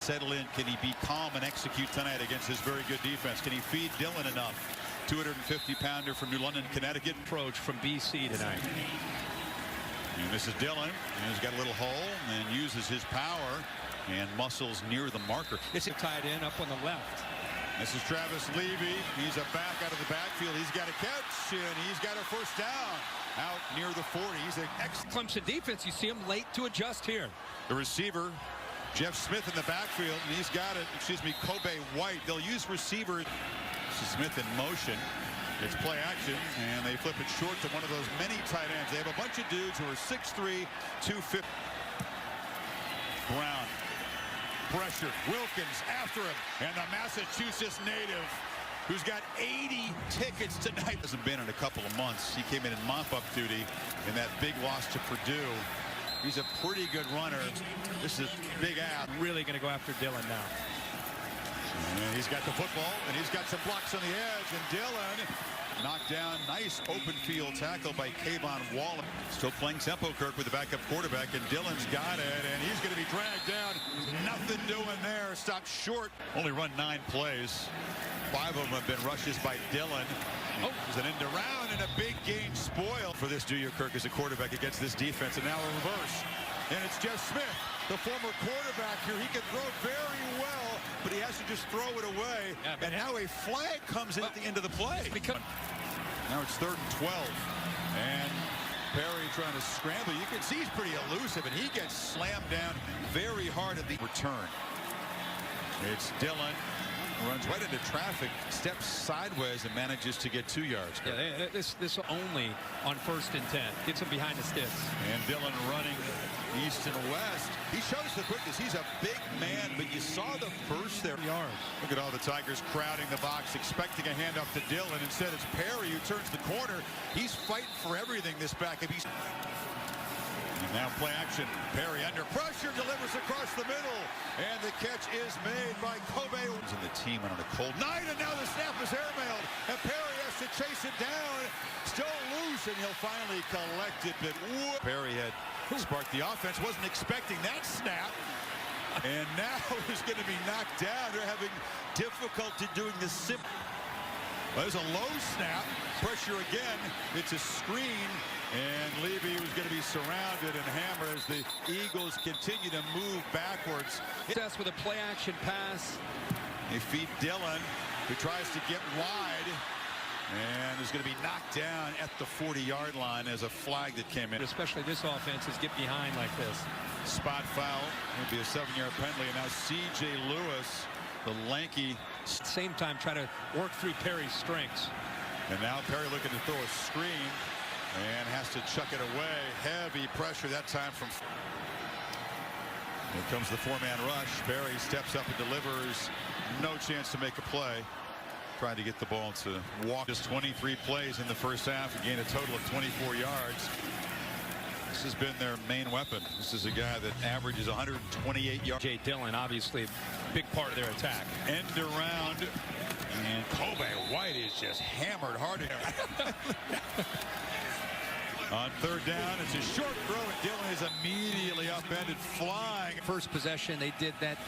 Settle in. Can he be calm and execute tonight against this very good defense? Can he feed Dillon enough? 250-pounder from New London, Connecticut. Approach from BC tonight. And this is Dillon. And he's got a little hole and uses his power and muscles near the marker. It's tied in up on the left. This is Travis Levy. He's a back out of the backfield. He's got a catch, and he's got a first down out near the 40. He's an Clemson defense. You see him late to adjust here. The receiver, Jeff Smith in the backfield, and he's got it. Kobe White. They'll use receiver. This is Smith in motion. It's play action, and they flip it short to one of those many tight ends. They have a bunch of dudes who are 6'3", 250. Brown. Pressure. Wilkins after him. And the Massachusetts native, who's got 80 tickets tonight. Hasn't been in a couple of months. He came in mop-up duty in that big loss to Purdue. He's a pretty good runner. This is big ass. Really going to go after Dillon now. And he's got the football, and he's got some blocks on the edge. And Dillon knocked down. Nice open field tackle by Kayvon Wallace. Still playing tempo, Kirk, with the backup quarterback, and Dillon's got it, and he's going to be dragged down. Nothing doing there. Stopped short. Only run 9 plays. 5 of them have been rushes by Dillon. Oh, there's an end around and a big gain spoil for this junior, Kirk, as a quarterback against this defense. And now a reverse. And it's Jeff Smith, the former quarterback here. He can throw very well, but he has to just throw it away. Yeah, and now a flag comes in at the end of the play. Now it's 3rd and 12. And Perry trying to scramble. You can see he's pretty elusive, and he gets slammed down very hard at the return. It's Dillon. Runs right into traffic, steps sideways, and manages to get 2 yards. Yeah, this only on 1st and 10. Gets him behind the sticks. And Dillon running east and west. He shows the quickness. He's a big man, but you saw the burst there. Yards. Look at all the Tigers crowding the box, expecting a handoff to Dillon. Instead, it's Perry who turns the corner. He's fighting for everything, this backup. And now play action. Perry under pressure, delivers across the middle. And the catch is made by Kobe. And the team went on a cold night, and now the snap is airmailed. And Perry has to chase it down. Still loose, and he'll finally collect it. But Perry had sparked the offense. Wasn't expecting that snap. And now he's going to be knocked down. They're having difficulty doing the simple. Well, there's a low snap. Pressure again. It's a screen. And Levy was going to be surrounded and hammered as the Eagles continue to move backwards. That's with a play-action pass. They feed Dillon, who tries to get wide. And is going to be knocked down at the 40-yard line as a flag that came in. Especially this offense is get behind like this. Spot foul. It'll be a 7-yard penalty. And now C.J. Lewis, the lanky. Same time, try to work through Perry's strengths. And now Perry looking to throw a screen. And has to chuck it away. Heavy pressure that time from. Here comes the 4-man rush. Perry steps up and delivers. No chance to make a play. Trying to get the ball to walk. Just 23 plays in the first half. Gain a total of 24 yards. This has been their main weapon. This is a guy that averages 128 yards. J. Dillon, obviously, a big part of their attack. End around. And Kobe White is just hammered hard. On 3rd down, it's a short throw, and Dillon is immediately upended, flying. First possession, they did that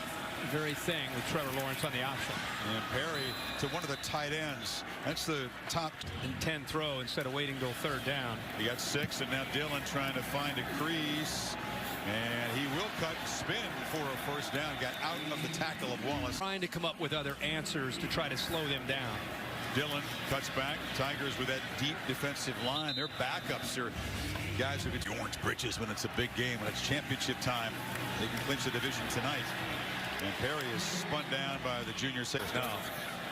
very thing with Trevor Lawrence on the option. And Perry to one of the tight ends. That's the top. And 10 throw instead of waiting till 3rd down. He got 6, and now Dillon trying to find a crease. And he will cut and spin for a first down. Got out of the tackle of Wallace. Trying to come up with other answers to try to slow them down. Dillon cuts back. Tigers with that deep defensive line. Their backups are guys who get the orange britches when it's a big game, when it's championship time. They can clinch the division tonight. And Perry is spun down by the junior safety. Now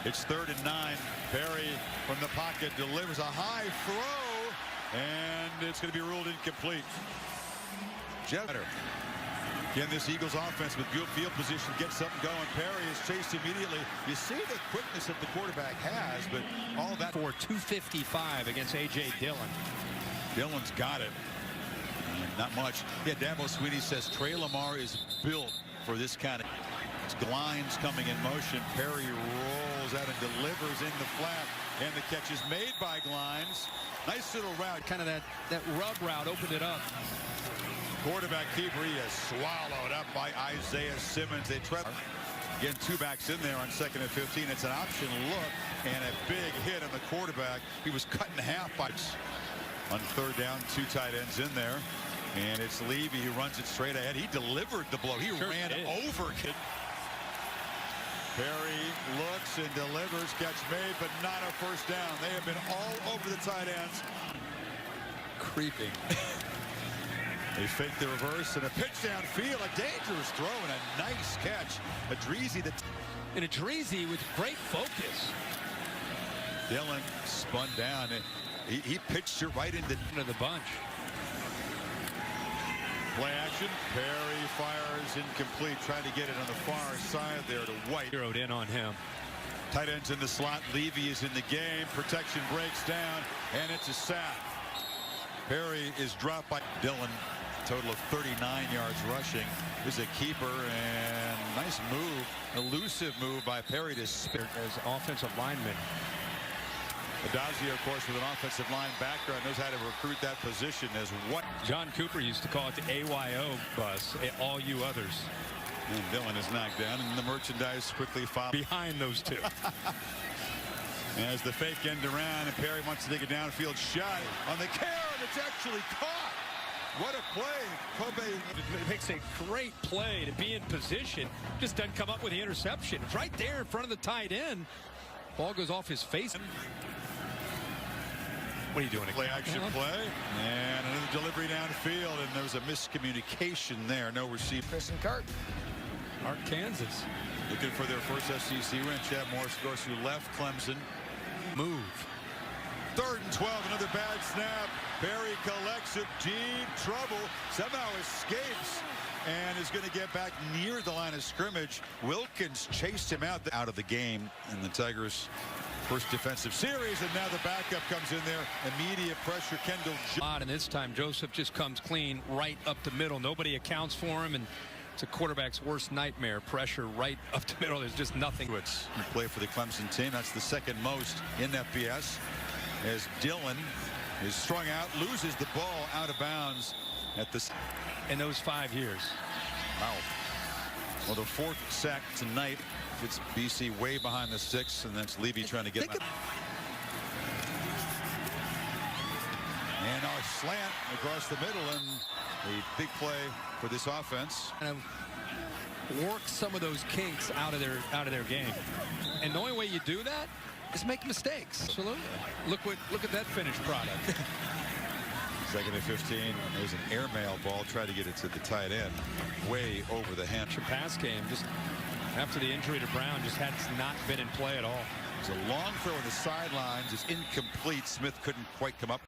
it's 3rd and 9. Perry from the pocket delivers a high throw, and it's going to be ruled incomplete. Jetter. Again, this Eagles offense with good field position gets something going. Perry is chased immediately. You see the quickness that the quarterback has, but all that for 255 against A.J. Dillon. Dillon's got it. And not much. Yeah, Dabo Sweeney says Trey Lamar is built for this kind of. It's Glines coming in motion. Perry rolls out and delivers in the flat, and the catch is made by Glines. Nice little route. Kind of that rub route opened it up. quarterback keeper. He is swallowed up by Isaiah Simmons. They try again, 2 backs in there on 2nd and 15. It's an option look and a big hit on the quarterback. He was cut in half by on 3rd down. 2 tight ends in there, and it's Levy who runs it straight ahead. He delivered the blow. He ran over kid. Perry looks and delivers. Catch made, but not a first down. They have been all over the tight ends. Creeping. They fake the reverse and a pitch downfield. A dangerous throw and a nice catch. Adreezy And Adreezy with great focus. Dillon spun down. He pitched it right into the bunch. Play action. Perry fires incomplete. Trying to get it on the far side there to White. Zeroed in on him. Tight ends in the slot. Levy is in the game. Protection breaks down, and it's a sack. Perry is dropped by Dillon. Total of 39 yards rushing. This is a keeper, and nice move. Elusive move by Perry to spare as offensive lineman. Adazio, of course, with an offensive line background, knows how to recruit that position as what. John Cooper used to call it the AYO bus, all you others. And Dillon is knocked down, and the merchandise quickly followed behind those two. As the fake end around, and Perry wants to take a downfield shot on the carry, and it's actually caught. What a play. Kobe makes a great play to be in position. Just doesn't come up with the interception. It's right there in front of the tight end. Ball goes off his face. What are you doing? Play action play. And another delivery downfield, and there was a miscommunication there. No receiver. Chris and Kurt. Kansas. Looking for their first SEC win. Chad Morris, of course, who left Clemson. Move. 3rd and 12. Another bad snap. Perry collects it. Deep trouble. Somehow escapes and is going to get back near the line of scrimmage. Wilkins chased him out of the game, and the Tigers' first defensive series, and now the backup comes in there. Immediate pressure. Kendall. And this time Joseph just comes clean right up the middle. Nobody accounts for him, and it's a quarterback's worst nightmare. Pressure right up the middle. There's just nothing. You play for the Clemson team. That's the 2nd most in FBS. As Dillon is strung out, loses the ball out of bounds at the. In those 5 years. Wow. Well, the 4th sack tonight. It's BC way behind the 6th, and that's Levy trying to get. And our slant across the middle, and a big play for this offense. Work some of those kinks out of their game, and the only way you do that is make mistakes. Absolutely. Look at that finished product. 2nd and 15. There's an airmail ball. Try to get it to the tight end, way over the hand. Pass game just after the injury to Brown just has not been in play at all. It's a long throw on the sidelines. It's incomplete. Smith couldn't quite come up.